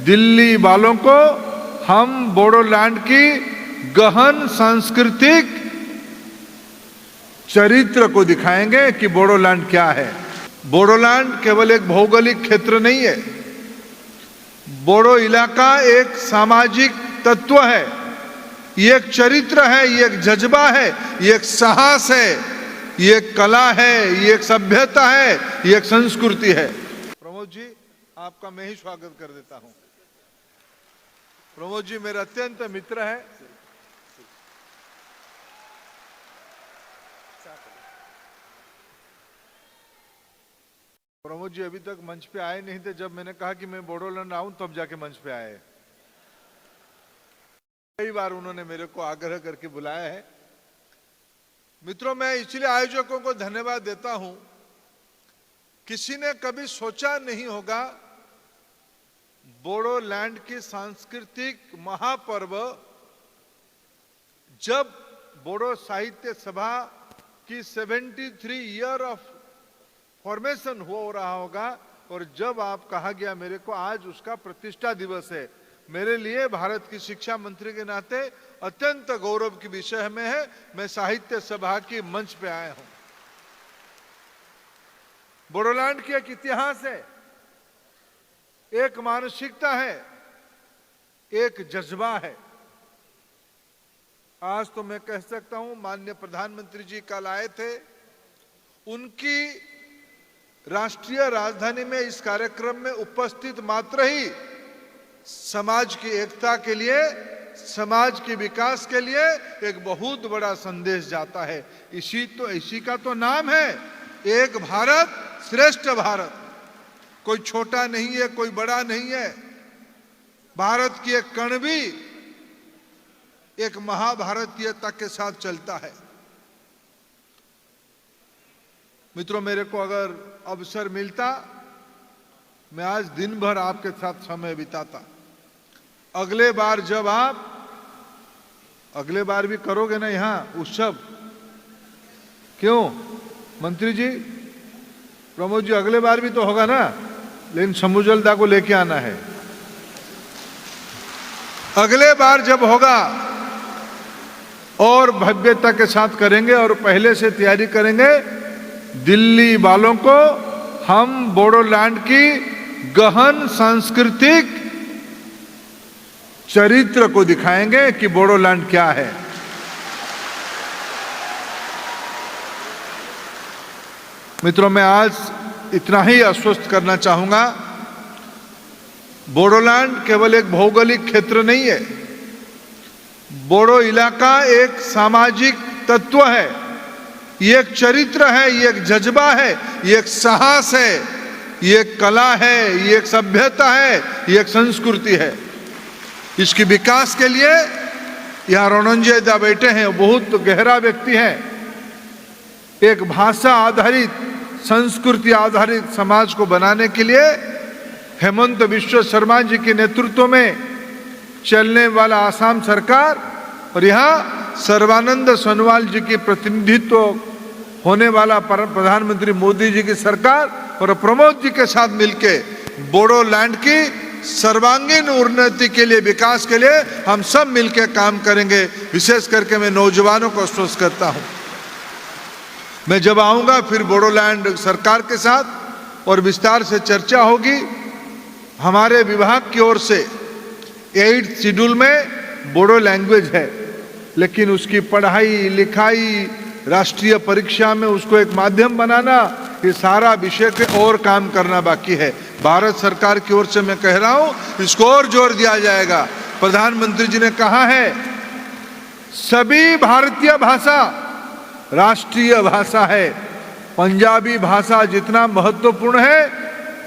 दिल्ली वालों को हम बोडोलैंड की गहन सांस्कृतिक चरित्र को दिखाएंगे कि बोडोलैंड क्या है। बोडोलैंड केवल एक भौगोलिक क्षेत्र नहीं है, बोडो इलाका एक सामाजिक तत्व है, ये एक चरित्र है, ये एक जज्बा है, ये एक साहस है, ये एक कला है, ये एक सभ्यता है, ये एक संस्कृति है। प्रमोद जी, आपका मैं ही स्वागत कर देता हूं। प्रमोद जी मेरे अत्यंत मित्र है। प्रमोद जी अभी तक मंच पे आए नहीं थे, जब मैंने कहा कि मैं बोडोलैंड आऊं तब जाके मंच पे आए। कई बार उन्होंने मेरे को आग्रह करके बुलाया है। मित्रों, मैं इसलिए आयोजकों को धन्यवाद देता हूं। किसी ने कभी सोचा नहीं होगा बोडोलैंड की सांस्कृतिक महापर्व जब बोडो साहित्य सभा की 73 ईयर ऑफ फॉर्मेशन हो रहा होगा, और जब आप कहा गया मेरे को आज उसका प्रतिष्ठा दिवस है। मेरे लिए भारत की शिक्षा मंत्री के नाते अत्यंत गौरव की विषय में है। मैं साहित्य सभा की मंच पे आया हूं। बोडोलैंड की एक इतिहास है, एक मानसिकता है, एक जज्बा है। आज तो मैं कह सकता हूं माननीय प्रधानमंत्री जी कल आए थे, उनकी राष्ट्रीय राजधानी में इस कार्यक्रम में उपस्थित मात्र ही समाज की एकता के लिए, समाज के विकास के लिए एक बहुत बड़ा संदेश जाता है। इसी का तो नाम है एक भारत श्रेष्ठ भारत। कोई छोटा नहीं है, कोई बड़ा नहीं है। भारत की एक कण भी एक महाभारतीयता के साथ चलता है। मित्रों, मेरे को अगर अवसर मिलता, मैं आज दिन भर आपके साथ समय बिताता। अगले बार जब आप अगले बार भी करोगे ना यहां उत्सव, क्यों मंत्री जी, प्रमोद जी, अगले बार भी तो होगा ना, लेकिन समुजलता को लेके आना है। अगले बार जब होगा और भव्यता के साथ करेंगे और पहले से तैयारी करेंगे। दिल्ली वालों को हम बोडोलैंड की गहन सांस्कृतिक चरित्र को दिखाएंगे कि बोडोलैंड क्या है। मित्रों, मैं आज इतना ही आश्वस्त करना चाहूंगा, बोडोलैंड केवल एक भौगोलिक क्षेत्र नहीं है, बोडो इलाका एक सामाजिक तत्व है, ये एक चरित्र है, ये एक जज्बा है, ये एक साहस है, ये एक कला है, ये एक सभ्यता है, ये एक संस्कृति है। इसके विकास के लिए यहाँ रणंजय दा बैठे हैं, बहुत गहरा व्यक्ति है। एक भाषा आधारित, संस्कृति आधारित समाज को बनाने के लिए हेमंत बिश्व शर्मा जी के नेतृत्व में चलने वाला आसाम सरकार और यहाँ सर्बानंद सोनोवाल जी की प्रतिनिधित्व होने वाला प्रधानमंत्री मोदी जी की सरकार और प्रमोद जी के साथ मिलके बोडोलैंड की सर्वांगीण उन्नति के लिए, विकास के लिए हम सब मिलकर काम करेंगे। विशेष करके मैं नौजवानों को आश्वस्त करता हूं, मैं जब आऊंगा फिर बोडोलैंड सरकार के साथ और विस्तार से चर्चा होगी। हमारे विभाग की ओर से 8th शेड्यूल में बोडो लैंग्वेज है, लेकिन उसकी पढ़ाई लिखाई, राष्ट्रीय परीक्षा में उसको एक माध्यम बनाना, ये सारा विषय पे और काम करना बाकी है। भारत सरकार की ओर से मैं कह रहा हूं, इसको और जोर दिया जाएगा। प्रधानमंत्री जी ने कहा है सभी भारतीय भाषा राष्ट्रीय भाषा है। पंजाबी भाषा जितना महत्वपूर्ण है,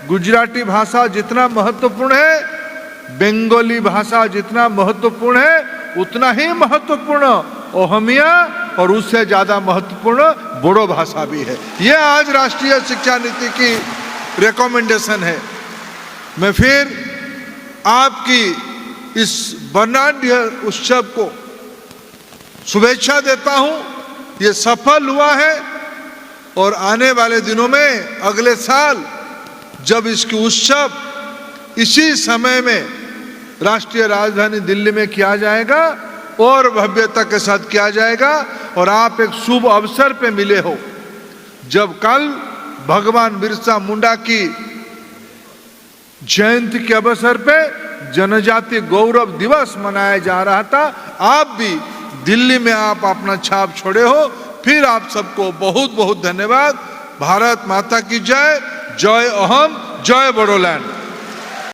गुजराती भाषा जितना महत्वपूर्ण है, बंगाली भाषा जितना महत्वपूर्ण है, उतना ही महत्वपूर्ण ओहमिया और उससे ज्यादा महत्वपूर्ण बोडो भाषा भी है। यह आज राष्ट्रीय शिक्षा नीति की रिकमेंडेशन है। मैं फिर आपकी इस वर्णाढ्य उत्सव को शुभेच्छा देता हूं। ये सफल हुआ है और आने वाले दिनों में, अगले साल जब इसकी उत्सव इसी समय में राष्ट्रीय राजधानी दिल्ली में किया जाएगा और भव्यता के साथ किया जाएगा। और आप एक शुभ अवसर पे मिले हो, जब कल भगवान बिरसा मुंडा की जयंती के अवसर पे जनजाति गौरव दिवस मनाया जा रहा था। आप भी दिल्ली में आप अपना छाप छोड़े हो, फिर आप सबको बहुत बहुत धन्यवाद। भारत माता की जय, जय अहम, जय बोडोलैंड।